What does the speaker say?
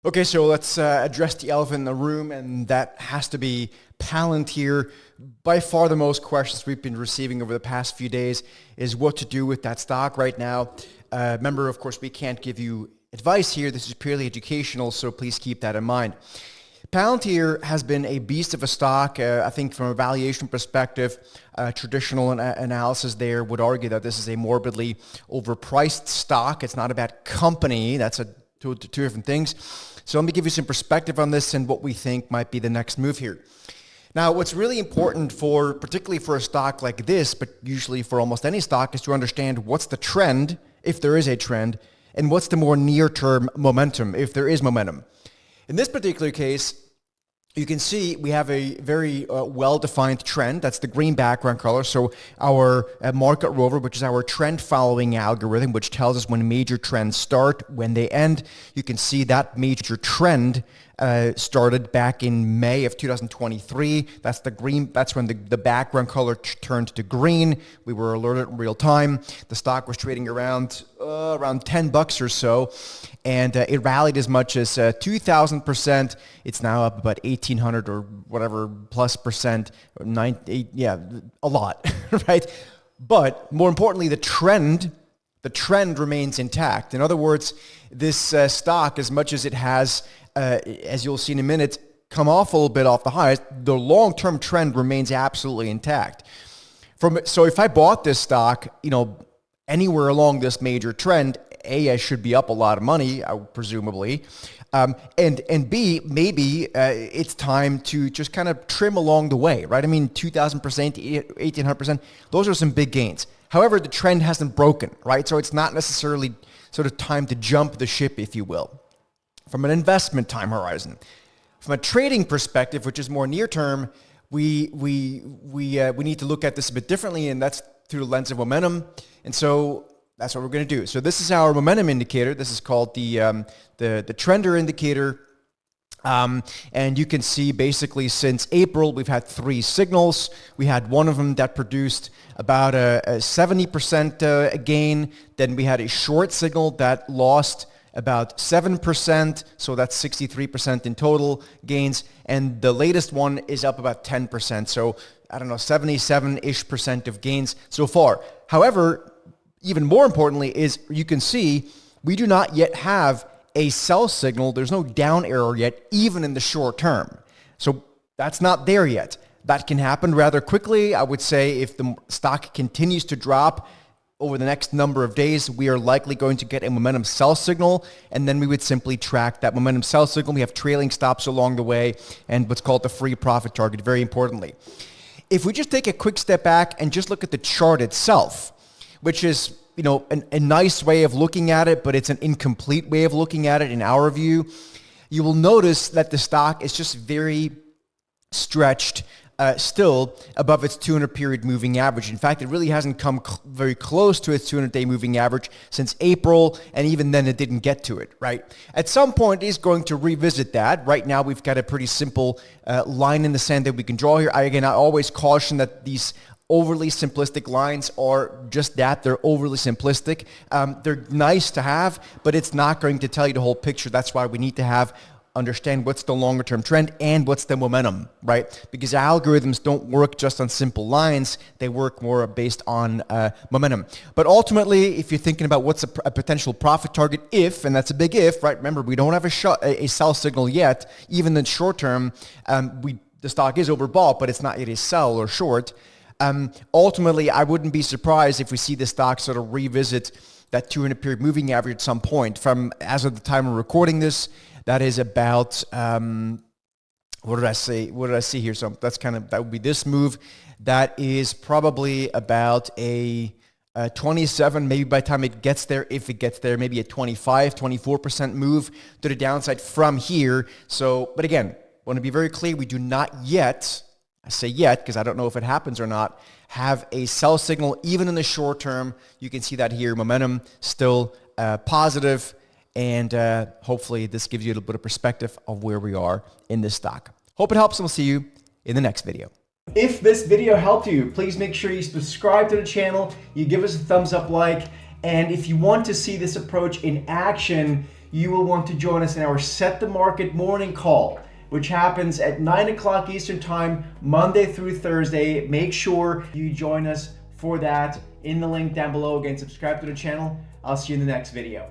Okay, so let's address the elephant in the room, and that has to be Palantir. By far the most questions we've been receiving over the past few days is what to do with that stock right now. Remember, of course, we can't give you advice here. This is purely educational, so please keep that in mind. Palantir has been a beast of a stock. I think from a valuation perspective, traditional analysis there would argue that this is a morbidly overpriced stock. It's not a bad company. That's two different things. So let me give you some perspective on this and what we think might be the next move here. Now, what's really important particularly for a stock like this, but usually for almost any stock, is to understand what's the trend, if there is a trend, and what's the more near-term momentum, if there is momentum. In this particular case, you can see we have a very well-defined trend. That's the green background color. So our market rover, which is our trend following algorithm, which tells us when major trends start, when they end. You can see that major trend started back in May of 2023. That's the green. That's when the background color turned to green. We were alerted in real time. The stock was trading around $10 or so, and it rallied as much as 2,000%. It's now up about 1,800 or whatever plus percent, a lot, right? But more importantly, the trend remains intact. In other words, this stock, as much as it has, as you'll see in a minute, come off a little bit off the highs, the long-term trend remains absolutely intact. So if I bought this stock, anywhere along this major trend, A, I should be up a lot of money, presumably, and B, maybe it's time to just kind of trim along the way, right? I mean, 2,000%, 1,800%, those are some big gains. However, the trend hasn't broken, right? So it's not necessarily sort of time to jump the ship, if you will, from an investment time horizon. From a trading perspective, which is more near term, we need to look at this a bit differently, and that's through the lens of momentum. And so that's what we're going to do. So this is our momentum indicator. This is called the trender indicator. And you can see basically since April, we've had 3 signals. We had one of them that produced about a 70% gain. Then we had a short signal that lost about 7%, so that's 63% in total gains. And the latest one is up about 10%, so I don't know, 77-ish% of gains so far. However, even more importantly is you can see we do not yet have a sell signal. There's no down arrow yet, even in the short term. So that's not there yet. That can happen rather quickly. I would say if the stock continues to drop over the next number of days, we are likely going to get a momentum sell signal, and then we would simply track that momentum sell signal. We have trailing stops along the way and what's called the free profit target, very importantly. If we just take a quick step back and just look at the chart itself, which is a nice way of looking at it, but it's an incomplete way of looking at it in our view, you will notice that the stock is just very stretched still above its 200-period moving average. In fact, it really hasn't come very close to its 200-day moving average since April, and even then it didn't get to it, right? At some point, it is going to revisit that. Right now, we've got a pretty simple line in the sand that we can draw here. I always caution that these overly simplistic lines are just that. They're overly simplistic. They're nice to have, but it's not going to tell you the whole picture. That's why we need to understand what's the longer term trend and what's the momentum, right? Because algorithms don't work just on simple lines. They work more based on momentum. But ultimately, if you're thinking about what's a potential profit target if, and that's a big if, right? Remember, we don't have a sell signal yet. Even in the short term, the stock is overbought, but it's not yet a sell or short. Ultimately, I wouldn't be surprised if we see the stock sort of revisit that 200-period moving average at some point. From as of the time we're recording this, that is about, what did I say? What did I see here? So that would be this move. That is probably about a 27, maybe by the time it gets there, if it gets there, maybe a 24% move to the downside from here. So, but again, want to be very clear, we do not yet, I say yet because I don't know if it happens or not, have a sell signal even in the short term. You can see that here, momentum still positive. And hopefully this gives you a little bit of perspective of where we are in this stock. Hope it helps, and we'll see you in the next video. If this video helped you, please make sure you subscribe to the channel, you give us a thumbs up like, and if you want to see this approach in action, you will want to join us in our Set the Market morning call, which happens at 9 o'clock Eastern Time, Monday through Thursday. Make sure you join us for that in the link down below. Again, subscribe to the channel. I'll see you in the next video.